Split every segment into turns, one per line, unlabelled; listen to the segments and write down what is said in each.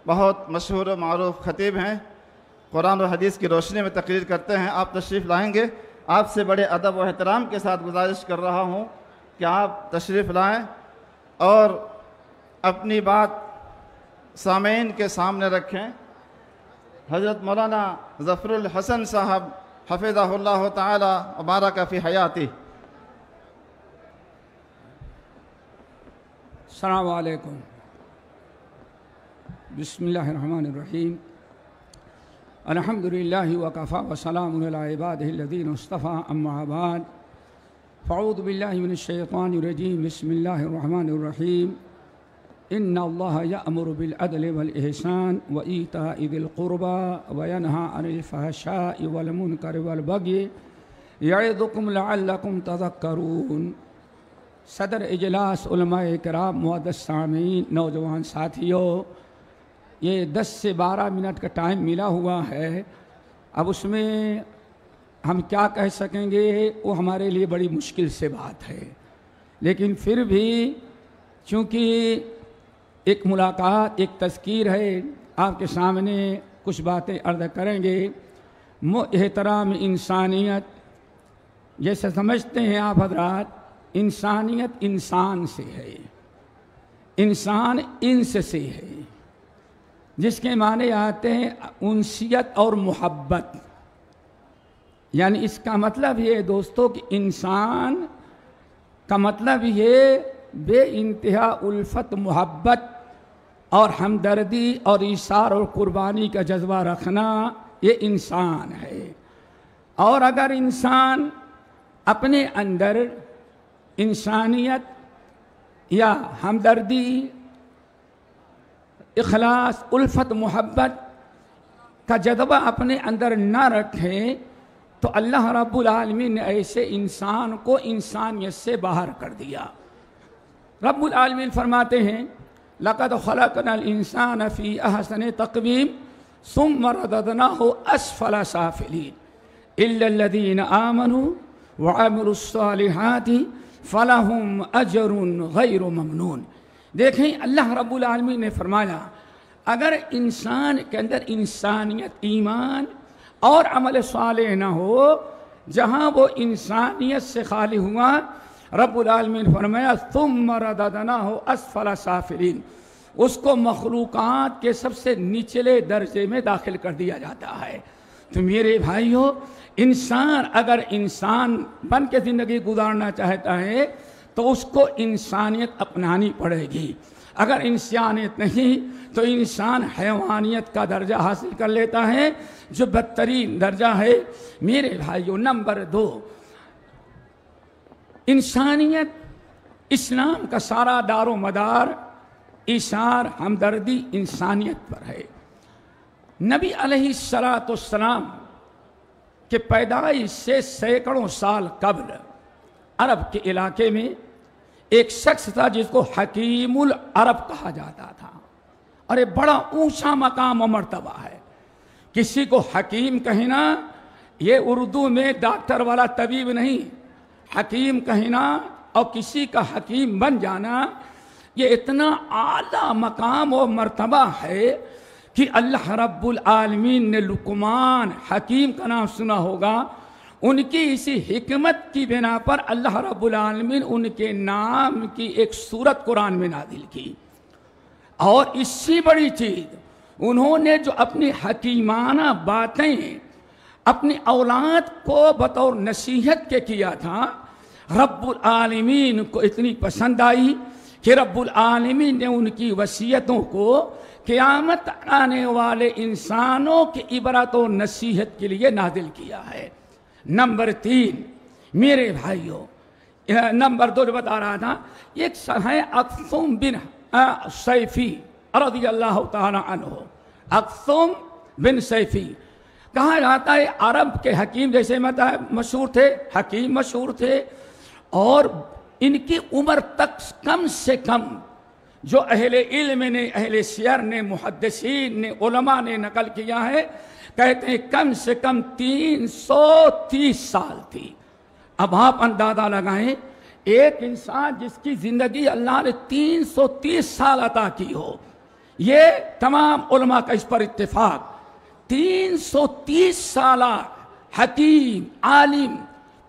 بہت مشہور و معروف خطیب ہیں، قرآن و حدیث کی روشنی میں تقریر کرتے ہیں، آپ تشریف لائیں گے۔ آپ سے بڑے ادب و احترام کے ساتھ گزارش کر رہا ہوں کہ آپ تشریف لائیں اور اپنی بات سامعین کے سامنے رکھیں۔ حضرت مولانا ظفر الحسن صاحب حفظہ اللہ تعالی و بارک فی حیاتہ۔
السلام علیکم۔ بسم اللہ الرحمن الرحیم۔ الحمدللہ وکفی وسلام علی عبادہ الذین اصطفی، اما بعد فاعوذ باللہ من الشیطان الرجیم۔ بسم اللہ الرحمن الرحیم۔ ان اللہ یأمر بالعدل والإحسان وإیتاء ذی القربى وینہی عن الفحشاء والمنکر والبغی یعظکم لعلکم تذکرون۔ صدر اجلاس علماء کرام، معزز سامعین، نوجوان ساتھیوں، یہ 10 سے 12 منٹ کا ٹائم ملا ہوا ہے۔ اب اس میں ہم کیا کہہ سکیں گے، وہ ہمارے لیے بڑی مشکل سے بات ہے، لیکن پھر بھی چونکہ ایک ملاقات، ایک تذکیر ہے، آپ کے سامنے کچھ باتیں عرض کریں گے۔ احترام انسانیت، جیسے سمجھتے ہیں آپ حضرات، انسانیت انسان سے ہے، انسان انس سے ہے، جس کے معنی آتے ہیں انسیت اور محبت۔ یعنی اس کا مطلب یہ دوستو کہ انسان کا مطلب یہ بے انتہا الفت، محبت اور ہمدردی اور ایثار اور قربانی کا جذبہ رکھنا، یہ انسان ہے۔ اور اگر انسان اپنے اندر انسانیت یا ہمدردی، اخلاص، الفت، محبت کا جذبہ اپنے اندر نہ رکھے تو اللہ رب العالمین نے ایسے انسان کو انسانیت سے باہر کر دیا۔ رب العالمین فرماتے ہیں لَقَدْ خَلَقْنَا الْإِنسَانَ فِي أَحْسَنِ تَقْوِيمٍ ثُمَّ رَدَدْنَاهُ أَسْفَلَ سَافِلِينَ إِلَّا الَّذِينَ آمَنُوا وَعَمِلُوا الصَّالِحَاتِ فَلَهُمْ أَجْرٌ غَيْرُ مَمْنُونٍ۔ دیکھیں اللہ رب العالمین نے فرمایا اگر انسان کے اندر انسانیت، ایمان اور عمل صالح نہ ہو، جہاں وہ انسانیت سے خالی ہوا، رب العالمین فرمایا ثم رددناہ اسفل سافلین، اس کو مخلوقات کے سب سے نچلے درجے میں داخل کر دیا جاتا ہے۔ تو میرے بھائیو، انسان اگر انسان بن کے زندگی گزارنا چاہتا ہے تو اس کو انسانیت اپنانی پڑے گی۔ اگر انسانیت نہیں تو انسان حیوانیت کا درجہ حاصل کر لیتا ہے، جو بدترین درجہ ہے۔ میرے بھائیو، نمبر 2، انسانیت، اسلام کا سارا دار و مدار ایثار، ہمدردی، انسانیت پر ہے۔ نبی علیہ السلام کے پیدائش سے سینکڑوں سال قبل عرب کے علاقے میں ایک شخص تھا جس کو حکیم العرب کہا جاتا تھا، اور یہ بڑا اونچا مقام و مرتبہ ہے۔ کسی کو حکیم کہنا، یہ اردو میں ڈاکٹر والا طبیب نہیں، حکیم کہنا اور کسی کا حکیم بن جانا، یہ اتنا اعلیٰ مقام و مرتبہ ہے کہ اللہ رب العالمین نے لقمان حکیم کا نام سنا ہوگا، ان کی اسی حکمت کی بنا پر اللہ رب العالمین ان کے نام کی ایک سورت قرآن میں نازل کی۔ اور اس سے بڑی چیز، انہوں نے جو اپنی حکیمانہ باتیں اپنی اولاد کو بطور نصیحت کے کیا تھا، رب العالمین کو اتنی پسند آئی کہ رب العالمین نے ان کی وصیتوں کو قیامت آنے والے انسانوں کی عبرت و نصیحت کے لیے نازل کیا ہے۔ نمبر 3، میرے بھائیوں، نمبر 2 جو بتا رہا تھا، ایک ہے اقثم بن سیفی رضی اللہ تعالی عنہ۔ اقثم بن سیفی کہا جاتا ہے عرب کے حکیم، جیسے مشہور تھے، حکیم مشہور تھے، اور ان کی عمر تک کم سے کم جو اہل علم نے، اہل سیر نے، محدثین نے، علماء نے نقل کیا ہے، کہتے ہیں کم سے کم 330 سال تھی۔ اب آپ اندازہ لگائیں، ایک انسان جس کی زندگی اللہ نے 330 سال عطا کی ہو، یہ تمام علماء کا اس پر اتفاق، 330 سالہ حکیم عالم،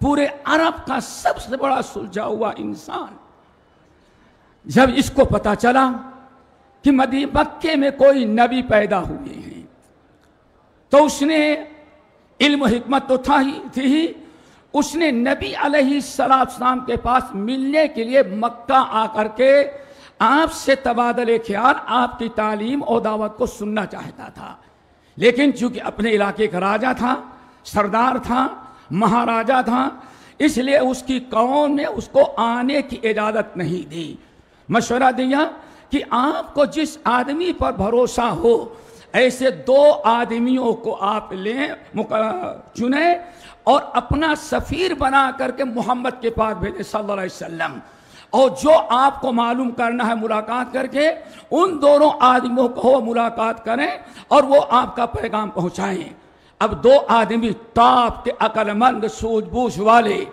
پورے عرب کا سب سے بڑا سلجھا ہوا انسان، جب اس کو پتا چلا کہ مکے میں کوئی نبی پیدا ہوئے ہیں تو اس نے، علم و حکمت تو تھی، اس نے نبی علیہ السلام کے پاس ملنے کے لیے مکہ آ کر کے آپ سے تبادلے خیال، آپ کی تعلیم اور دعوت کو سننا چاہتا تھا، لیکن چونکہ اپنے علاقے کا راجہ تھا، سردار تھا، مہاراجہ تھا، اس لیے اس کی قوم نے اس کو آنے کی اجازت نہیں دی۔ مشورہ دیا کہ آپ کو جس آدمی پر بھروسہ ہو ایسے 2 آدمیوں کو آپ لیں، چنیں اور اپنا سفیر بنا کر کے محمد کے پاس بھیجیں صلی اللہ علیہ وسلم، اور جو آپ کو معلوم کرنا ہے ملاقات کر کے ان دونوں آدمیوں کو ملاقات کریں اور وہ آپ کا پیغام پہنچائیں۔ اب 2 آدمی ٹاپ کے عقل مند سوجھ بوجھ والے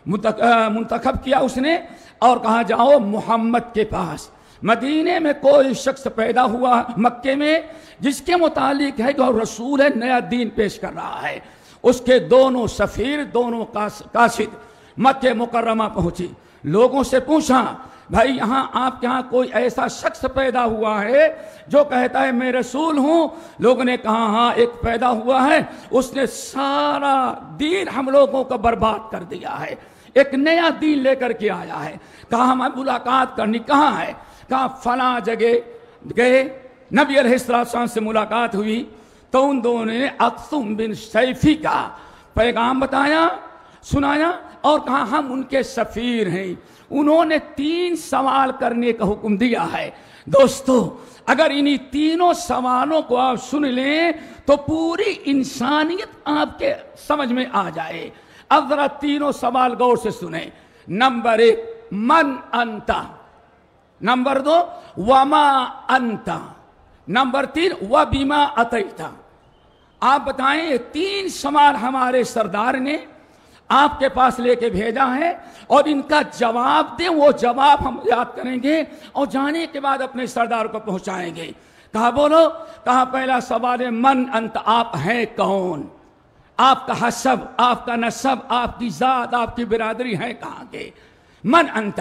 منتخب کیا اس نے، اور کہا جاؤ محمد کے پاس۔ مدینے میں کوئی شخص پیدا ہوا مکے میں جس کے متعلق ہے کہ رسول ہے، نیا دین پیش کر رہا ہے۔ اس کے دونوں سفیر، دونوں قاصد مکہ مکرمہ پہنچی، لوگوں سے پوچھا بھائی یہاں آپ کے یہاں کوئی ایسا شخص پیدا ہوا ہے جو کہتا ہے میں رسول ہوں؟ لوگوں نے کہا ہاں ایک پیدا ہوا ہے، اس نے سارا دین ہم لوگوں کو برباد کر دیا ہے، ایک نیا دین لے کر کے آیا ہے۔ کہا ہمیں ملاقات کرنی، کہاں ہے؟ کہا فلاں جگہ گئے، نبی علیہ السلام سے ملاقات ہوئی تو ان دونوں نے اقسم بن سیفی کا پیغام بتایا، سنایا اور کہا ہم ان کے سفیر ہیں۔ انہوں نے 3 سوال کرنے کا حکم دیا ہے۔ دوستو اگر انہی تینوں سوالوں کو آپ سن لیں تو پوری انسانیت آپ کے سمجھ میں آ جائے۔ اب ذرا تینوں سوال غور سے سنیں۔ نمبر 1 من انتا، نمبر 2 وما انتا، نمبر 3 وبما اتیتا۔ آپ بتائیں یہ 3 سوال ہمارے سردار نے آپ کے پاس لے کے بھیجا ہے اور ان کا جواب دیں، وہ جواب ہم یاد کریں گے اور جانے کے بعد اپنے سردار کو پہنچائیں گے۔ کہا بولو، کہا پہلا سوال ہے من انت، آپ ہیں کون؟ آپ کا حسب، آپ کا نسب، آپ کی ذات، آپ کی برادری ہے کہاں کے؟ من انت۔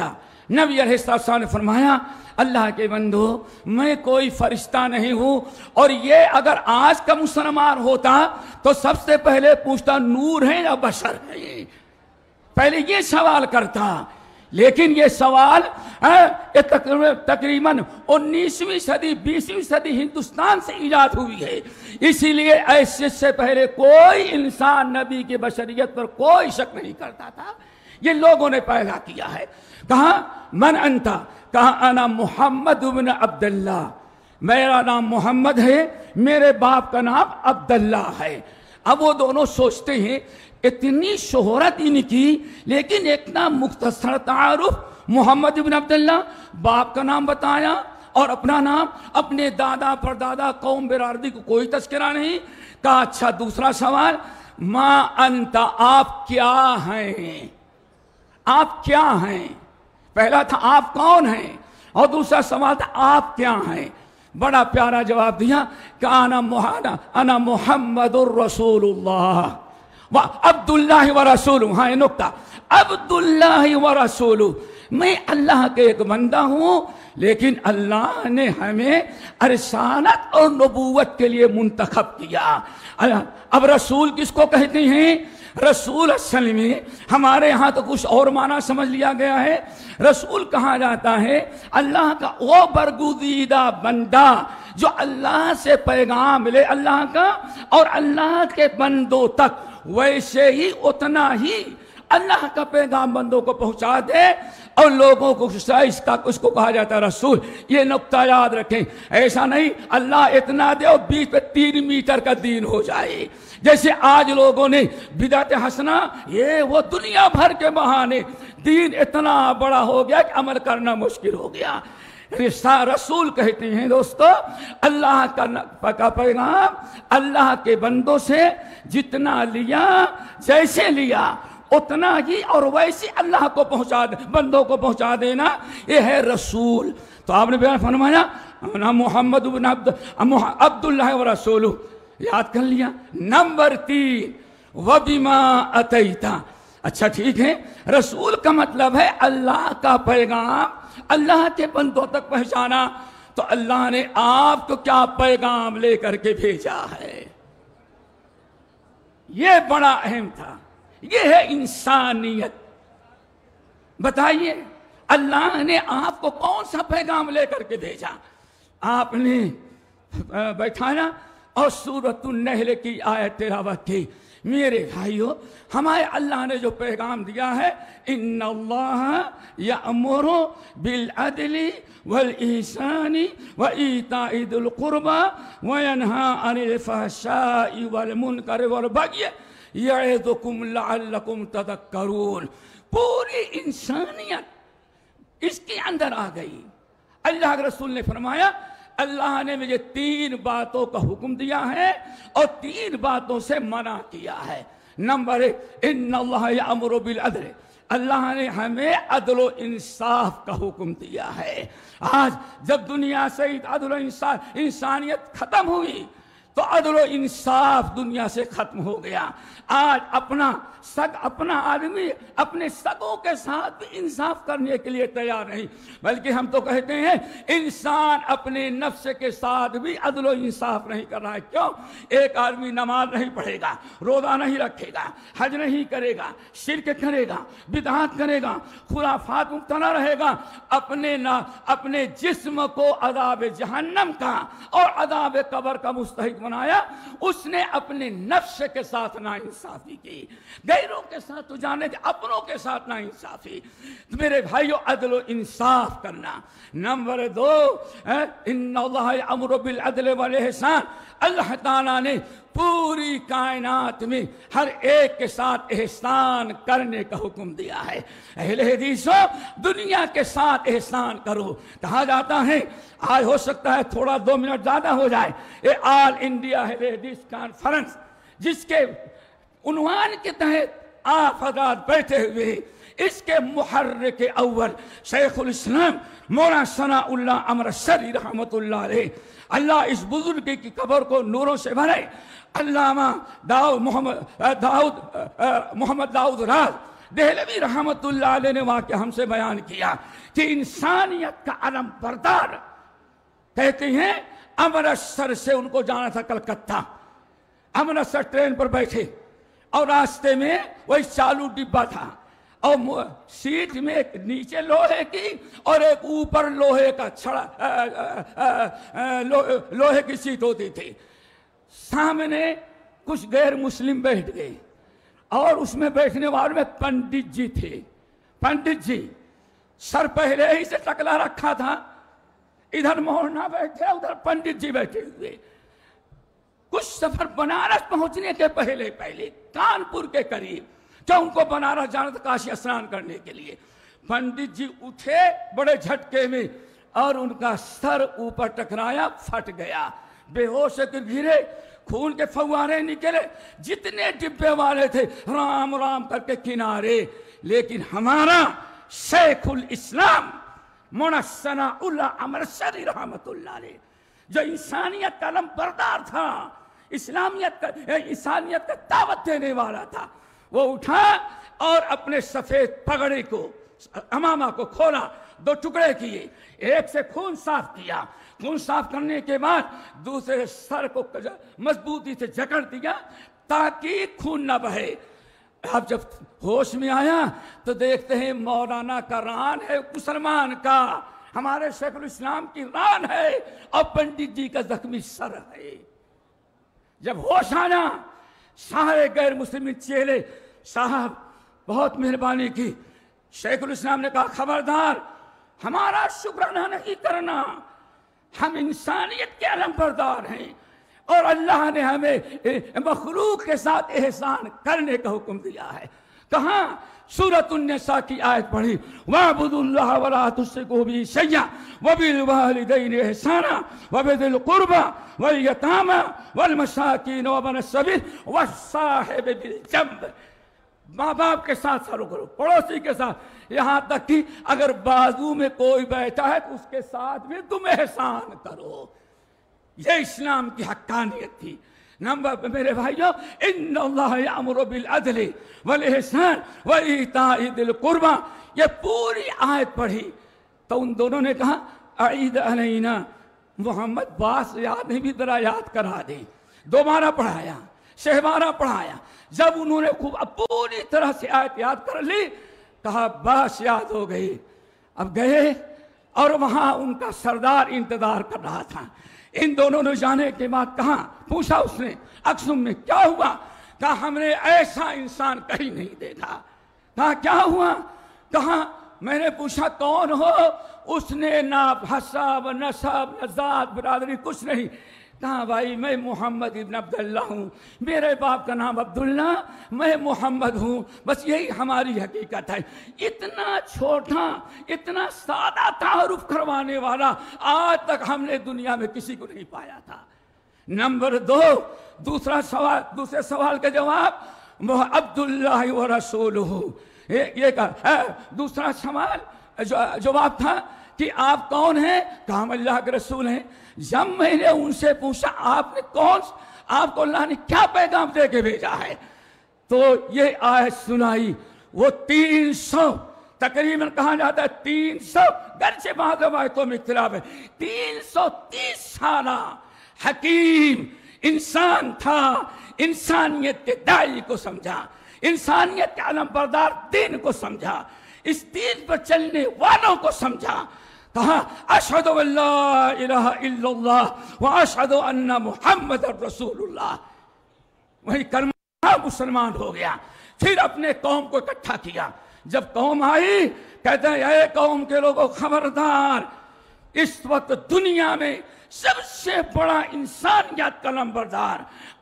نبی علیہ السلام نے فرمایا اللہ کے بندو میں کوئی فرشتہ نہیں ہوں، اور یہ اگر آج کا مسلمان ہوتا تو سب سے پہلے پوچھتا نور ہے یا بشر ہے، پہلے یہ سوال کرتا۔ لیکن یہ سوال تقریباً 19ویں صدی 20ویں صدی ہندوستان سے ایجاد ہوئی ہے، اسی لیے ایسے سے پہلے کوئی انسان نبی کی بشریت پر کوئی شک نہیں کرتا تھا، یہ لوگوں نے پیدا کیا ہے۔ کہا من انتا، کہا انا محمد بن عبداللہ، میرا نام محمد ہے، میرے باپ کا نام عبداللہ ہے۔ اب وہ دونوں سوچتے ہیں اتنی شہرت ان کی، لیکن ایک نام مختصر تعارف، محمد بن عبداللہ، باپ کا نام بتایا اور اپنا نام، اپنے دادا پردادا قوم برادری کو کوئی تذکرہ نہیں۔ کہا اچھا دوسرا سوال ما انتا، آپ کیا ہیں؟ آپ کیا ہیں؟ پہلا تھا آپ کون ہیں اور دوسرا سوال تھا آپ کیا ہیں۔ بڑا پیارا جواب دیا کہ انا محمد الرسول اللہ عبداللہ و رسولہ۔ ہاں یہ نکتہ، عبداللہ و رسولہ، میں اللہ کے ایک بندہ ہوں، لیکن اللہ نے ہمیں رسالت اور نبوت کے لیے منتخب کیا۔ اب رسول کس کو کہتے ہیں؟ رسول اصل میں ہمارے یہاں تو کچھ اور معنی سمجھ لیا گیا ہے۔ رسول کہا جاتا ہے اللہ کا وہ برگزیدہ بندہ جو اللہ سے پیغام لے اللہ کا، اور اللہ کے بندوں تک ویسے ہی اتنا ہی اللہ کا پیغام بندوں کو پہنچا دے اور لوگوں کو اس کو کہا جاتا ہے رسول۔ یہ نقطہ یاد رکھیں، ایسا نہیں اللہ اتنا دے اور بیچ پہ 3 میٹر کا دین ہو جائے، جیسے آج لوگوں نے بدعت حسنہ، یہ وہ دنیا بھر کے بہانے دین اتنا بڑا ہو گیا کہ عمل کرنا مشکل ہو گیا۔ رسول کہتے ہیں دوستو اللہ کا پیغام اللہ کے بندوں سے جتنا لیا، جیسے لیا اتنا ہی اور ویسے اللہ کو پہنچا بندوں کو پہنچا دینا، یہ ہے رسول۔ تو آپ نے بیان فرمایا محمد بن عبداللہ و رسولہ، یاد کر لیا۔ نمبر 3 وَبِمَا أَتَيْتَ، اچھا ٹھیک ہے، رسول کا مطلب ہے اللہ کا پیغام اللہ کے بندوں تک پہنچانا، تو اللہ نے آپ کو کیا پیغام لے کر کے بھیجا ہے، یہ بڑا اہم تھا، یہ ہے انسانیت۔ بتائیے اللہ نے آپ کو کون سا پیغام لے کر کے بھیجا؟ آپ نے بیٹھایا اور سورۃ النحل کی آیت تلاوت کی۔ میرے بھائیو، ہمارے اللہ نے جو پیغام دیا ہے، ان اللہ یأمر بالعدل والإحسان وإیتاء ذی القربى وینہی عن الفحشاء والمنکر والبغی یعظکم لعلکم تذکرون۔ پوری انسانیت اس کے اندر آ گئی۔ اللہ کے رسول نے فرمایا اللہ نے مجھے 3 باتوں کا حکم دیا ہے اور 3 باتوں سے منع کیا ہے۔ نمبر 1 ان اللہ یأمر بالعدل، اللہ نے ہمیں عدل و انصاف کا حکم دیا ہے۔ آج جب دنیا سے عدل و انسانیت ختم ہوئی تو عدل و انصاف دنیا سے ختم ہو گیا۔ آج اپنا آدمی اپنے سگوں کے ساتھ بھی انصاف کرنے کے لیے تیار نہیں، بلکہ ہم تو کہتے ہیں انسان اپنے نفس کے ساتھ بھی عدل و انصاف نہیں کر رہا ہے۔ کیوں؟ ایک آدمی نماز نہیں پڑھے گا، روزہ نہیں رکھے گا، حج نہیں کرے گا، شرک کرے گا، بدعات کرے گا، خرافات مبتلا رہے گا، اپنے جسم کو عذاب جہنم کا اور عذاب قبر کا مستحق بنایا۔ اس نے اپنے نفس کے ساتھ ناانصافی کی، غیروں کے ساتھ تو جانے کہ اپنوں کے ساتھ ناانصافی۔ میرے بھائیو، عدل و انصاف کرنا۔ نمبر 2 ان اللہ یأمر بالعدل والاحسان، اللہ تعالیٰ نے پوری کائنات میں ہر ایک کے ساتھ احسان کرنے کا حکم دیا ہے۔ اہل حدیثو، دنیا کے ساتھ احسان کرو۔ کہا جاتا ہے، آج ہو سکتا ہے تھوڑا 2 منٹ زیادہ ہو جائے، یہ آل انڈیا اہل حدیث کانفرنس، جس کے عنوان کے تحت آپ حضرات بیٹھے ہوئے، اس کے محرک اول شیخ الاسلام مولانا ثناء اللہ امرتسری رحمۃ اللہ علیہ، اللہ اس بزرگ کی قبر کو نوروں سے بھرے۔ علامہ محمد داؤد راز دہلوی رحمۃ اللہ علیہ نے واقعہ ہم سے بیان کیا کہ انسانیت کا علم بردار، کہتے ہیں امرتسر سے ان کو جانا تھا کلکتہ، امرتسر ٹرین پر بیٹھے اور راستے میں وہی چالو ڈبہ تھا، اور سیٹ میں ایک نیچے لوہے کی اور ایک اوپر لوہے کا چھڑا لوہے کی سیٹ ہوتی تھی۔ سامنے کچھ غیر مسلم بیٹھ گئے اور اس میں بیٹھنے والوں میں پنڈت جی تھے۔ پنڈت جی سر پہلے ہی سے ٹکلا رکھا تھا، ادھر مولانا بیٹھے ادھر پنڈت جی بیٹھے ہوئے۔ کچھ سفر بنارس پہنچنے کے پہلے کانپور کے قریب، جو ان کو بنارس جانا تھا کاشی اسنان کرنے کے لیے، پنڈت جی اٹھے بڑے جھٹکے میں اور ان کا سر اوپر ٹکرایا، پھٹ گیا، بے ہوش ہو کر گرے، خون کے فوارے نکلے، جتنے ڈبے والے تھے رام رام کر کے کنارے۔ لیکن ہمارا شیخ الاسلام مولانا ثناء اللہ امرتسری رحمۃ اللہ علیہ، جو انسانیت کا علم بردار تھا، انسانیت کا دعوت دینے والا تھا، وہ اٹھا اور اپنے سفید پگڑی کو، امامہ کو کھولا، 2 ٹکڑے کیے، ایک سے خون صاف کیا، خون صاف کرنے کے بعد دوسرے سر کو مضبوطی سے جکڑ دیا تاکہ خون نہ بہے۔ اب جب ہوش میں آیا تو دیکھتے ہیں مولانا کا ران ہے مسلمان کا، ہمارے شیخ الاسلام کی ران ہے، اور پنڈت جی کا زخمی سر ہے۔ جب ہوش آیا سارے غیر مسلم چہرے، صاحب بہت مہربانی کی، شیخ الاسلام نے کہا خبردار، ہمارا شکرانہ نہیں کرنا، ہم انسانیت کے علم بردار ہیں اور اللہ نے ہمیں مخلوق کے ساتھ احسان کرنے کا حکم دیا ہے۔ کہاں؟ سورۃ النساء کی آیت پڑھی، وَاعْبُدُوا اللَّهَ وَلَا تُشْرِكُوا بِهِ شَيْئًا وَبِالْوَالِدَيْنِ إِحْسَانًا وَبِذِي الْقُرْبَى وَالْيَتَامَى وَالْمَسَاكِينِ وَابْنِ السَّبِيلِ وَالصَّاحِبِ بِالْجَنبِ۔ ماں باپ کے ساتھ سلوک کرو، پڑوسی کے ساتھ، یہاں تک کہ اگر بازو میں کوئی بیٹھا ہے تو اس کے ساتھ بھی تم احسان کرو۔ یہ اسلام کی حقانیت تھی۔ نمبر پہ میرے بھائیو، ان اللہ یامر بالعدل والاحسان وایتاء ذی القربی، یہ پوری آیت پڑھی تو ان دونوں نے کہا اعید علینا، محمد باس یاد نہیں بھی ذرا یاد کرا دیں۔ دوبارہ پڑھایا، شہبارہ پڑھایا، جب انہوں نے خوب پوری طرح سے آیت یاد کر لی، کہا باس یاد ہو گئی۔ اب گئے اور وہاں ان کا سردار انتظار کر رہا تھا۔ ان دونوں نے جانے کے بعد کہا، پوچھا اس نے اقسم میں کیا ہوا؟ کہا ہم نے ایسا انسان کہیں نہیں دیکھا۔ کہا کیا ہوا؟ کہا میں نے پوچھا کون ہو؟ اس نے نہ حساب، نسب، نہ ذات، برادری کچھ نہیں۔ کہا بھائی میں محمد ابن عبداللہ ہوں، میرے باپ کا نام عبداللہ، میں محمد ہوں، بس یہی ہماری حقیقت ہے۔ اتنا چھوٹا، اتنا سادہ تعارف کروانے والا آج تک ہم نے دنیا میں کسی کو نہیں پایا تھا۔ نمبر 2، دوسرے سوال کا جواب عبداللہ و رسولہ، یہ کہا۔ دوسرا سوال جواب تھا کہ آپ کون ہیں؟ کہا ہم اللہ کے رسول ہیں۔ جب میں نے ان سے پوچھا آپ نے آپ کو اللہ نے کیا پیغام دے کے بھیجا ہے، تو یہ آیت سنائی۔ وہ 300 تقریباً کہا جاتا ہے 300، گرچہ بعض روایتوں میں اختلاف ہے، 330 سالہ حکیم انسان تھا۔ انسانیت کے داعی کو سمجھا، انسانیت کے علم بردار دین کو سمجھا، اس دین پر چلنے والوں کو سمجھا۔ کہا اشہد ان لا الہ الا اللہ واشہد ان محمد رسول اللہ، وہی کلمہ مسلمان ہو گیا۔ پھر اپنے قوم کو اکٹھا کیا۔ جب قوم آئی کہتے ہیں اے قوم کے لوگوں خبردار، اس وقت دنیا میں سب سے بڑا انسانیت کا نمبردار،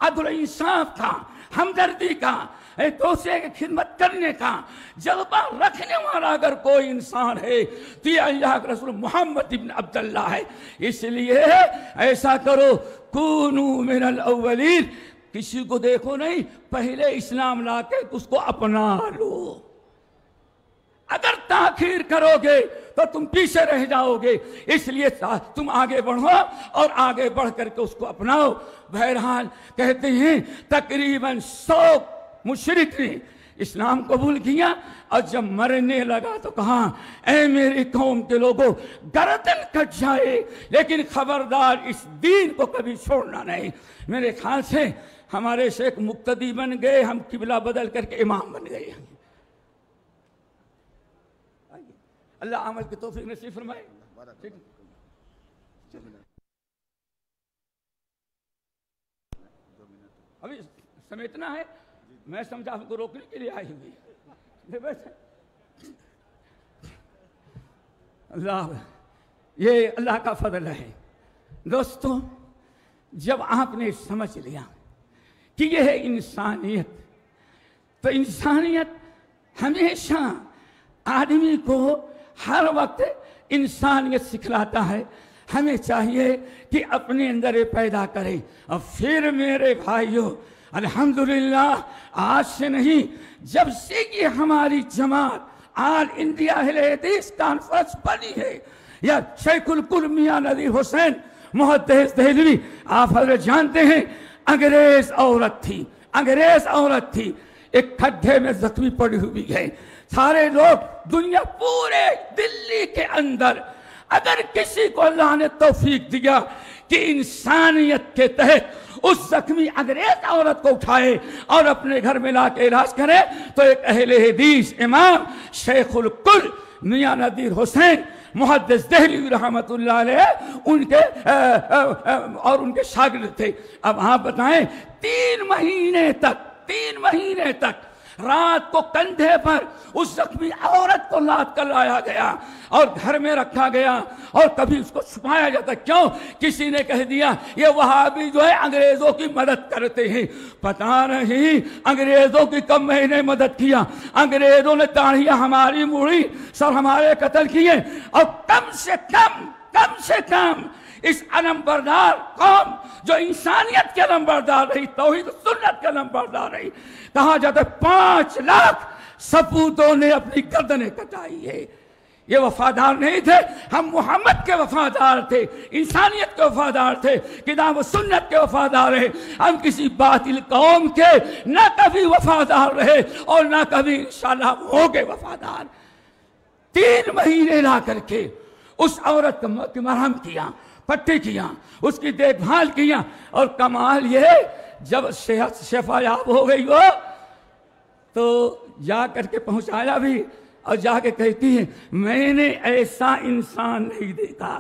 عدل و انصاف کا، ہمدردی کا، ایک دوسرے کی خدمت کرنے کا جذبہ رکھنے والا اگر کوئی انسان ہے تو یہ اللہ کے رسول محمد ابن عبداللہ ہے۔ اس لیے ایسا کرو کونو من الاولین، کسی کو دیکھو نہیں، پہلے اسلام لا کے اس کو اپنا لو۔ اگر تاخیر کرو گے تو تم پیچھے رہ جاؤ گے، اس لیے تم آگے بڑھو اور آگے بڑھ کر کے اس کو اپناؤ۔ بہرحال کہتے ہیں تقریباً 100 مشرک نے اسلام قبول کیا، اور جب مرنے لگا تو کہا اے میری قوم کے لوگوں گردن کٹ جائے لیکن خبردار اس دین کو کبھی چھوڑنا نہیں۔ میرے خیال سے ہمارے شیخ مقتدی بن گئے، ہم قبلہ بدل کر کے امام بن گئے۔ اللہ عمل کی توفیق نصیب فرمائے۔ ابھی سمیٹنا ہے، میں سمجھا آپ کو روکنے کے لیے آئی ہوئی۔ یہ اللہ کا فضل ہے۔ دوستو جب آپ نے سمجھ لیا کہ یہ ہے انسانیت، تو انسانیت ہمیشہ آدمی کو ہر وقت انسانیت سکھلاتا ہے۔ ہمیں چاہیے کہ اپنے اندر یہ پیدا کریں۔ اور پھر میرے بھائیوں الحمدللہ آج سے نہیں، جب سے کہ ہماری جماعت آل انڈیا اہل حدیث کانفرنس بنی ہے، یا شیخ الکل میاں نذیر حسین محدث دہلوی، آپ حضرت جانتے ہیں انگریز عورت تھی، ایک کھڈے میں زخمی پڑی ہوئی ہے۔ سارے لوگ دنیا پورے دلی کے اندر اگر کسی کو اللہ نے توفیق دیا کہ انسانیت کے تحت اس زخمی انگریز عورت کو اٹھائے اور اپنے گھر میں لا کے علاج کرے، تو ایک اہل حدیث امام شیخ الکل میاں نذیر حسین محدث دہلوی رحمت اللہ علیہ ان کے شاگرد تھے۔ اب آپ بتائیں 3 مہینے تک رات کو کندھے پر اس زخمی عورت کو لاد کر لایا گیا اور گھر میں رکھا گیا، اور کبھی اس کو چھپایا جاتا۔ کیوں؟ کسی نے کہہ دیا یہ وہابی جو ہے انگریزوں کی مدد کرتے ہیں۔ پتہ نہیں انگریزوں کی کب میں نے مدد کیا، انگریزوں نے داڑھیاں ہماری موڑی، سر ہمارے قتل کیے، اور کم سے کم اس علم بردار قوم جو انسانیت کے علم بردار رہی، توحید و سنت کے علم بردار رہی، کہا جاتا ہے 5 لاکھ سپوتوں نے اپنی گردنیں کٹائی ہے۔ یہ وفادار نہیں تھے، ہم محمد کے وفادار تھے، انسانیت کے وفادار تھے، کتاب و سنت کے وفادار رہے۔ ہم کسی باطل قوم کے نہ کبھی وفادار رہے اور نہ کبھی انشاءاللہ ہوں گے وفادار۔ 3 مہینے لا کر کے اس عورت کا مرہم کیا، پٹی کیا، اس کی دیکھ بھال کیا، اور کمال یہ جب شفا یاب ہو گئی وہ تو جا کر کے پہنچایا بھی، اور جا کے کہتی ہے میں نے ایسا انسان نہیں دیکھا،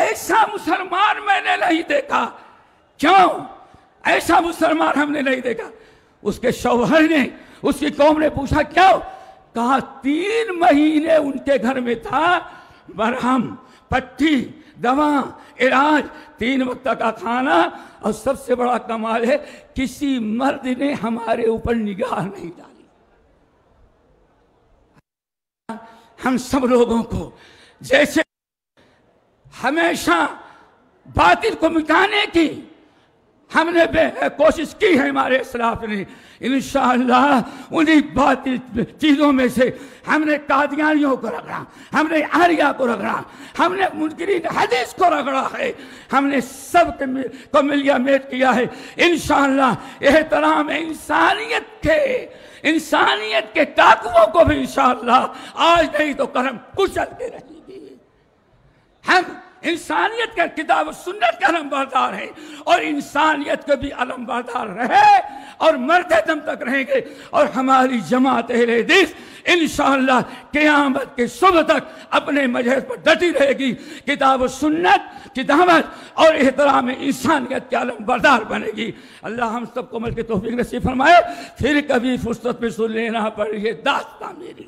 ایسا مسلمان میں نے نہیں دیکھا۔ کیوں ایسا مسلمان ہم نے نہیں دیکھا؟ اس کے شوہر نے، اس کی قوم نے پوچھا کیوں؟ کہا 3 مہینے ان کے گھر میں تھا، مرہم، پٹی، دوا، علاج، 3 وقت کا کھانا، اور سب سے بڑا کمال ہے کسی مرد نے ہمارے اوپر نگاہ نہیں ڈالی۔ ہم سب لوگوں کو جیسے ہمیشہ باطل کو مٹانے کی ہم نے کوشش کی ہے، ہمارے اسلاف نے، انشاءاللہ انہی باطل چیزوں میں سے ہم نے قادیانیوں کو رگڑا، ہم نے آریہ کو رگڑا، ہم نے منکرین حدیث کو رگڑا ہے، ہم نے سب کو ملیا میٹ کیا ہے۔ انشاءاللہ احترام انسانیت کے ٹاکووں کو بھی انشاءاللہ آج نہیں تو کل ہم کچل کے رہیں گے۔ ہم انسانیت کا کتاب و سنت کا علم بردار ہے، اور انسانیت کے بھی علم بردار رہے اور مرتے دم تک رہیں گے، اور ہماری جماعت اہل حدیث انشاءاللہ قیامت کے صبح تک اپنے مذہب پر ڈٹی رہے گی، کتاب و سنت کی دعوت اور احترام انسانیت کے علم بردار بنے گی۔ اللہ ہم سب کو عمل کی توفیق نصیب فرمائے۔ پھر کبھی فرصت میں سن لینا پڑی ہے داستان میری۔